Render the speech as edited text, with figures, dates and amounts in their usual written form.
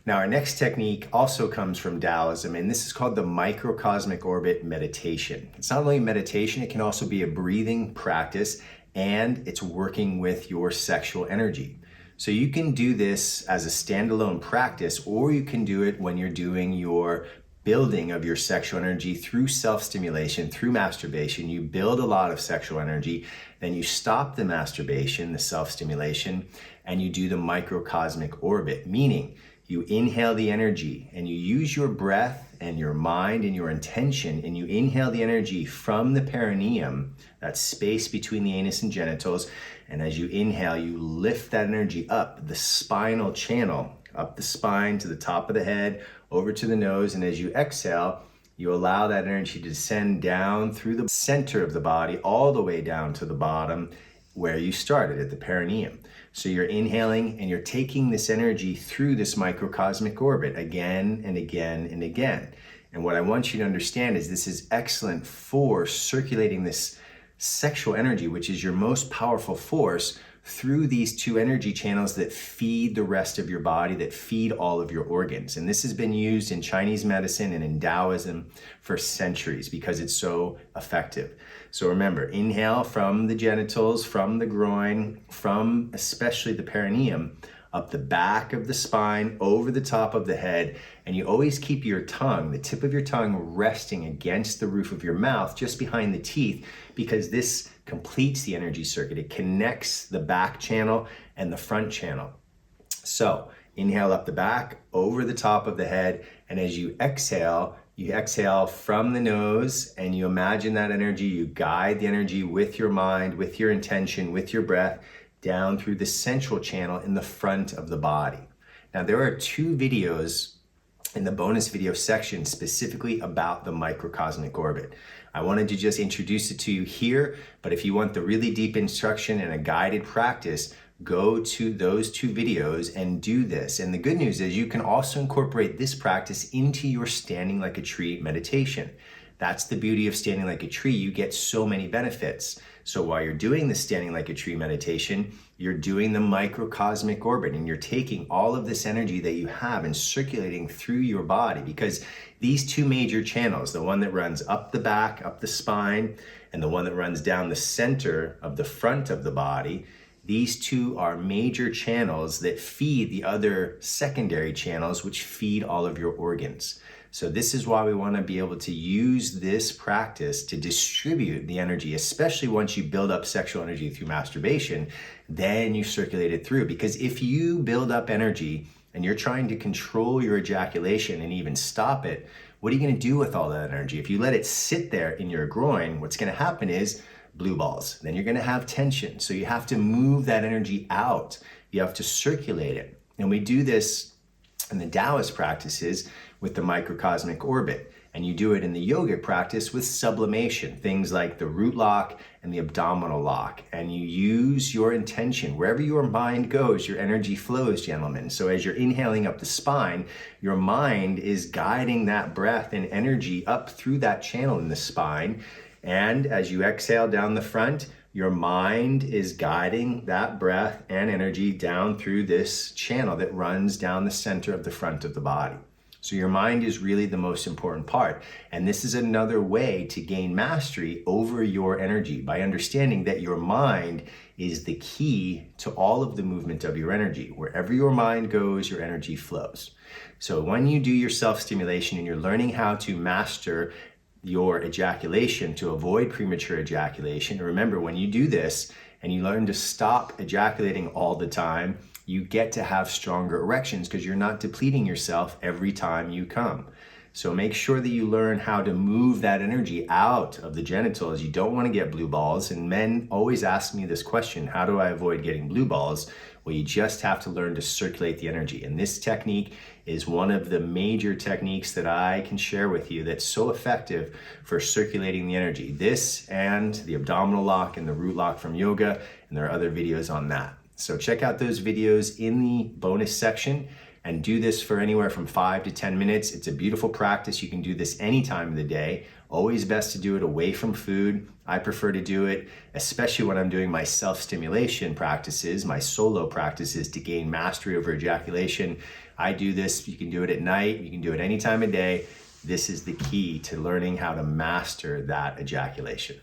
Now, our next technique also comes from Taoism, and this is called the Microcosmic Orbit Meditation. It's not only meditation, it can also be a breathing practice, and it's working with your sexual energy. So you can do this as a standalone practice, or you can do it when you're doing your building of your sexual energy through self-stimulation, through masturbation. You build a lot of sexual energy, then you stop the masturbation, the self-stimulation, and you do the microcosmic orbit, meaning you inhale the energy and you use your breath and your mind and your intention, and you inhale the energy from the perineum, that space between the anus and genitals. And as you inhale, you lift that energy up the spinal channel, up the spine to the top of the head, over to the nose. And as you exhale, you allow that energy to descend down through the center of the body, all the way down to the bottom where you started at the perineum. So you're inhaling and you're taking this energy through this microcosmic orbit again and again and again. And what I want you to understand is this is excellent for circulating this sexual energy, which is your most powerful force, through these two energy channels that feed the rest of your body, that feed all of your organs. And this has been used in Chinese medicine and in Taoism for centuries because it's so effective. So remember, inhale from the genitals, from the groin, from especially the perineum, up the back of the spine, over the top of the head, and you always keep your tongue, the tip of your tongue, resting against the roof of your mouth, just behind the teeth, because this completes the energy circuit. It connects the back channel and the front channel. So inhale up the back, over the top of the head, and as you exhale from the nose, and you imagine that energy, you guide the energy with your mind, with your intention, with your breath, down through the central channel in the front of the body. Now, there are 2 videos in the bonus video section specifically about the microcosmic orbit. I wanted to just introduce it to you here, but if you want the really deep instruction and a guided practice, go to those 2 videos and do this. And the good news is you can also incorporate this practice into your standing like a tree meditation. That's the beauty of standing like a tree. You get so many benefits. So while you're doing the standing like a tree meditation, you're doing the microcosmic orbit, and you're taking all of this energy that you have and circulating through your body, because these 2 major channels, the one that runs up the back, up the spine, and the one that runs down the center of the front of the body, these 2 are major channels that feed the other secondary channels, which feed all of your organs. So this is why we want to be able to use this practice to distribute the energy, especially once you build up sexual energy through masturbation, then you circulate it through. Because if you build up energy and you're trying to control your ejaculation and even stop it, what are you going to do with all that energy? If you let it sit there in your groin, what's going to happen is blue balls. Then you're going to have tension. So you have to move that energy out. You have to circulate it. And we do this in the Daoist practices with the microcosmic orbit. And you do it in the yogic practice with sublimation, things like the root lock and the abdominal lock. And you use your intention. Wherever your mind goes, your energy flows, gentlemen. So as you're inhaling up the spine, your mind is guiding that breath and energy up through that channel in the spine. And as you exhale down the front, your mind is guiding that breath and energy down through this channel that runs down the center of the front of the body. So your mind is really the most important part. And this is another way to gain mastery over your energy, by understanding that your mind is the key to all of the movement of your energy. Wherever your mind goes, your energy flows. So when you do your self-stimulation and you're learning how to master your ejaculation to avoid premature ejaculation, remember, when you do this and you learn to stop ejaculating all the time, you get to have stronger erections because you're not depleting yourself every time you come. So make sure that you learn how to move that energy out of the genitals. You don't want to get blue balls. And men always ask me this question: how do I avoid getting blue balls? Well, you just have to learn to circulate the energy. And this technique is one of the major techniques that I can share with you that's so effective for circulating the energy. This and the abdominal lock and the root lock from yoga, and there are other videos on that. So check out those videos in the bonus section and do this for anywhere from 5 to 10 minutes. It's a beautiful practice. You can do this any time of the day. Always best to do it away from food. I prefer to do it, especially when I'm doing my self-stimulation practices, my solo practices to gain mastery over ejaculation. I do this. You can do it at night. You can do it any time of day. This is the key to learning how to master that ejaculation.